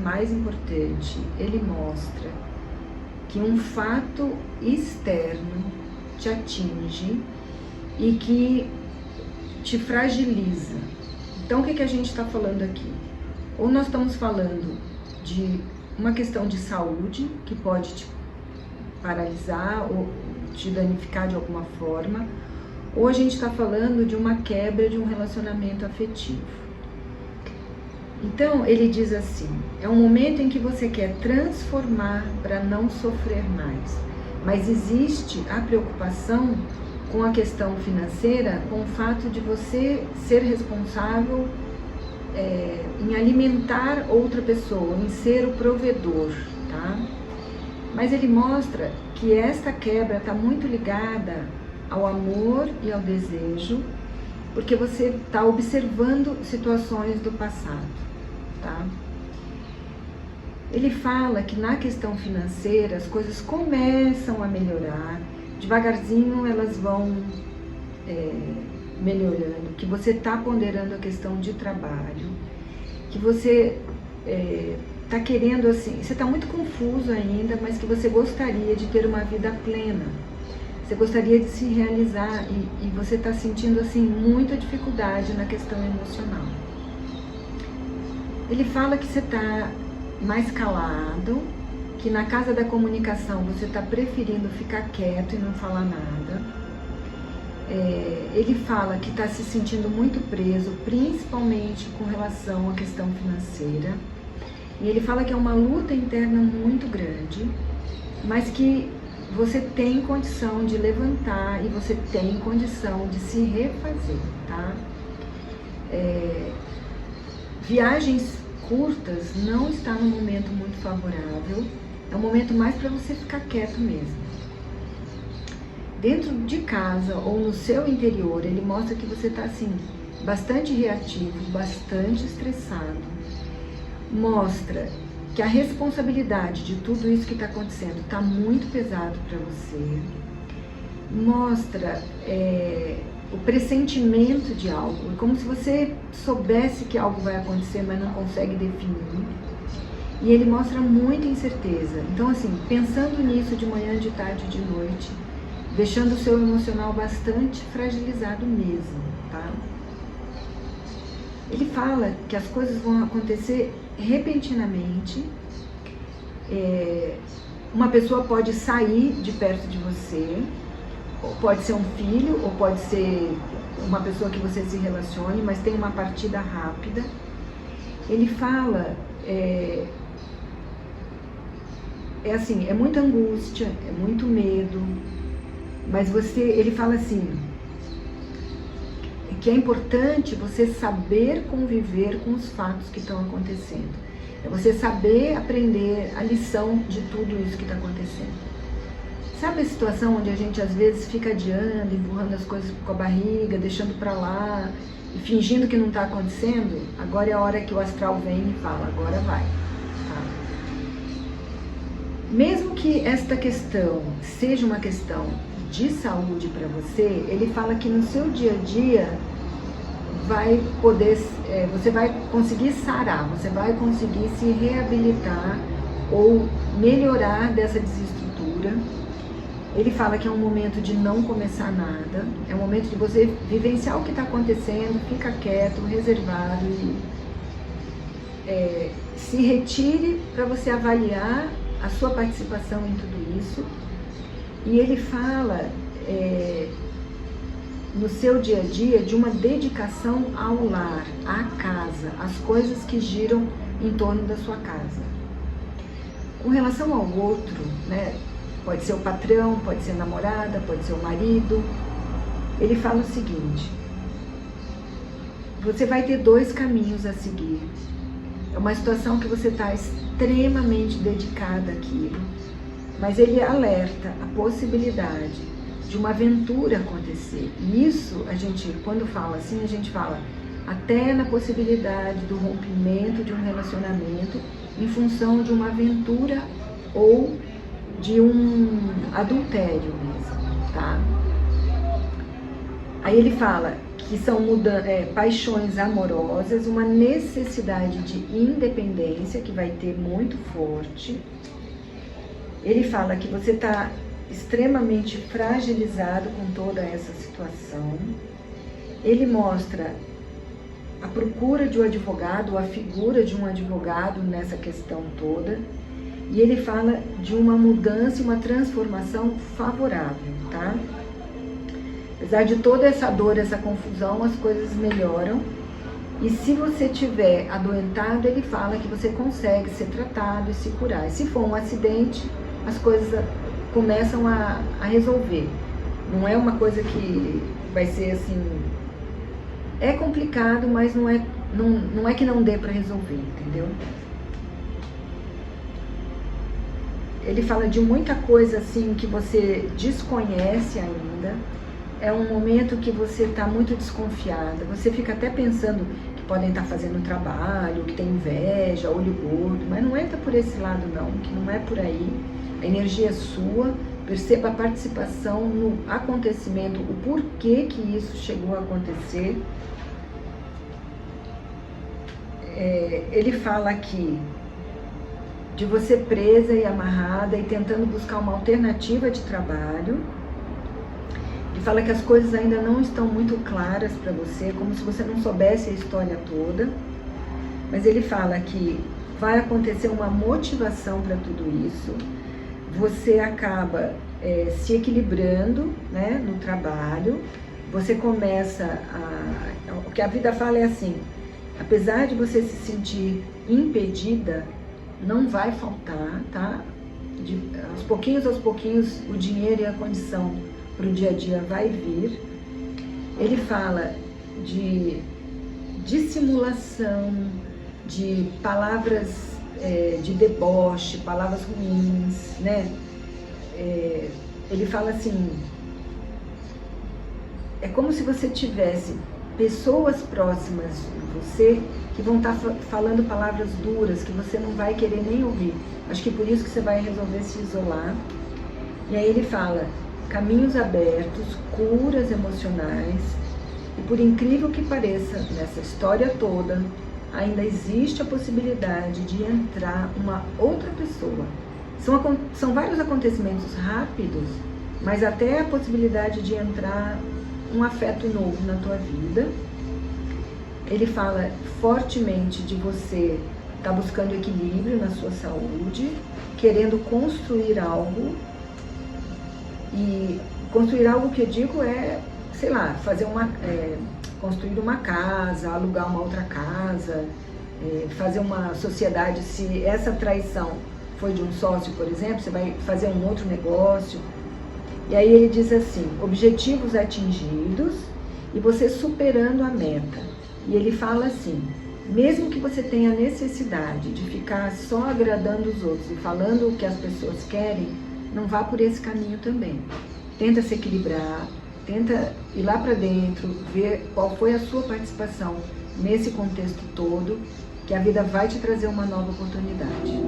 mais importante, ele mostra que um fato externo te atinge e que te fragiliza. Então, o que a gente está falando aqui? Ou nós estamos falando de uma questão de saúde, que pode te paralisar ou te danificar de alguma forma, ou a gente está falando de uma quebra de um relacionamento afetivo. Então, ele diz assim, é um momento em que você quer transformar para não sofrer mais, mas existe a preocupação com a questão financeira, com o fato de você ser responsável em alimentar outra pessoa, em ser o provedor, tá? Mas ele mostra que esta quebra está muito ligada ao amor e ao desejo, porque você está observando situações do passado, tá? Ele fala que na questão financeira as coisas começam a melhorar, devagarzinho elas vão melhorando, que você está ponderando a questão de trabalho, que você está querendo assim, você está muito confuso ainda, mas que você gostaria de ter uma vida plena, você gostaria de se realizar e você está sentindo assim muita dificuldade na questão emocional. Ele fala que você está mais calado, que na casa da comunicação você está preferindo ficar quieto e não falar nada. Ele fala que está se sentindo muito preso, principalmente com relação à questão financeira. E ele fala que é uma luta interna muito grande, mas que você tem condição de levantar e você tem condição de se refazer, tá? Viagens curtas não está num momento muito favorável, é um momento mais para você ficar quieto mesmo. Dentro de casa ou no seu interior, ele mostra que você está assim, bastante reativo, bastante estressado. Mostra que a responsabilidade de tudo isso que está acontecendo está muito pesado para você. Mostra o pressentimento de algo, como se você soubesse que algo vai acontecer, mas não consegue definir. E ele mostra muita incerteza. Então, assim, pensando nisso de manhã, de tarde, de noite, deixando o seu emocional bastante fragilizado mesmo, tá? Ele fala que as coisas vão acontecer repentinamente. Uma pessoa pode sair de perto de você, ou pode ser um filho, ou pode ser uma pessoa que você se relacione, mas tem uma partida rápida. Ele fala, assim, é muita angústia, é muito medo, mas ele fala assim, que é importante você saber conviver com os fatos que estão acontecendo. É você saber aprender a lição de tudo isso que está acontecendo. Sabe a situação onde a gente às vezes fica adiando, empurrando as coisas com a barriga, deixando para lá e fingindo que não está acontecendo? Agora é a hora que o astral vem e fala, agora vai. Tá? Mesmo que esta questão seja uma questão de saúde para você, ele fala que no seu dia a dia vai poder, você vai conseguir sarar, você vai conseguir se reabilitar ou melhorar dessa desestrutura. Ele fala que é um momento de não começar nada, é um momento de você vivenciar o que está acontecendo, fica quieto, reservado e se retire para você avaliar a sua participação em tudo isso. E ele fala no seu dia a dia de uma dedicação ao lar, à casa, às coisas que giram em torno da sua casa. Com relação ao outro, né? Pode ser o patrão, pode ser a namorada, pode ser o marido. Ele fala o seguinte, você vai ter dois caminhos a seguir. É uma situação que você está extremamente dedicada àquilo, mas ele alerta a possibilidade de uma aventura acontecer. E isso, a gente, quando fala assim, a gente fala até na possibilidade do rompimento de um relacionamento em função de uma aventura ou de um adultério mesmo, tá? Aí ele fala que são paixões amorosas, uma necessidade de independência que vai ter muito forte. Ele fala que você está extremamente fragilizado com toda essa situação. Ele mostra a procura de um advogado, a figura de um advogado nessa questão toda. E ele fala de uma mudança e uma transformação favorável, tá? Apesar de toda essa dor, essa confusão, as coisas melhoram. E se você tiver adoentado, ele fala que você consegue ser tratado e se curar. E se for um acidente, as coisas começam a resolver. Não é uma coisa que vai ser assim... É complicado, mas não é que não dê para resolver, entendeu? Ele fala de muita coisa assim que você desconhece ainda. É um momento que você está muito desconfiada, você fica até pensando que podem estar fazendo trabalho, que tem inveja, olho gordo, mas não entra por esse lado não, que não é por aí. A energia é sua, perceba a participação no acontecimento, o porquê que isso chegou a acontecer. Ele fala aqui de você presa e amarrada e tentando buscar uma alternativa de trabalho. Ele fala que as coisas ainda não estão muito claras para você, como se você não soubesse a história toda. Mas ele fala que vai acontecer uma motivação para tudo isso. Você acaba se equilibrando, né, no trabalho. Você começa o que a vida fala é assim, apesar de você se sentir impedida, não vai faltar, tá? Aos pouquinhos, o dinheiro e a condição para o dia a dia vai vir. Ele fala de dissimulação, de palavras de deboche, palavras ruins, né? Ele fala assim, é como se você tivesse pessoas próximas de você que vão estar falando palavras duras, que você não vai querer nem ouvir. Acho que por isso que você vai resolver se isolar. E aí ele fala, caminhos abertos, curas emocionais. E por incrível que pareça, nessa história toda, ainda existe a possibilidade de entrar uma outra pessoa. São vários acontecimentos rápidos, mas até a possibilidade de entrar um afeto novo na tua vida. Ele fala fortemente de você estar buscando equilíbrio na sua saúde, querendo construir algo. E construir algo que eu digo é, sei lá, construir uma casa, alugar uma outra casa, fazer uma sociedade. Se essa traição foi de um sócio, por exemplo, você vai fazer um outro negócio. E aí ele diz assim, objetivos atingidos e você superando a meta. E ele fala assim, mesmo que você tenha necessidade de ficar só agradando os outros e falando o que as pessoas querem, não vá por esse caminho também. Tenta se equilibrar, tenta ir lá para dentro, ver qual foi a sua participação nesse contexto todo, que a vida vai te trazer uma nova oportunidade.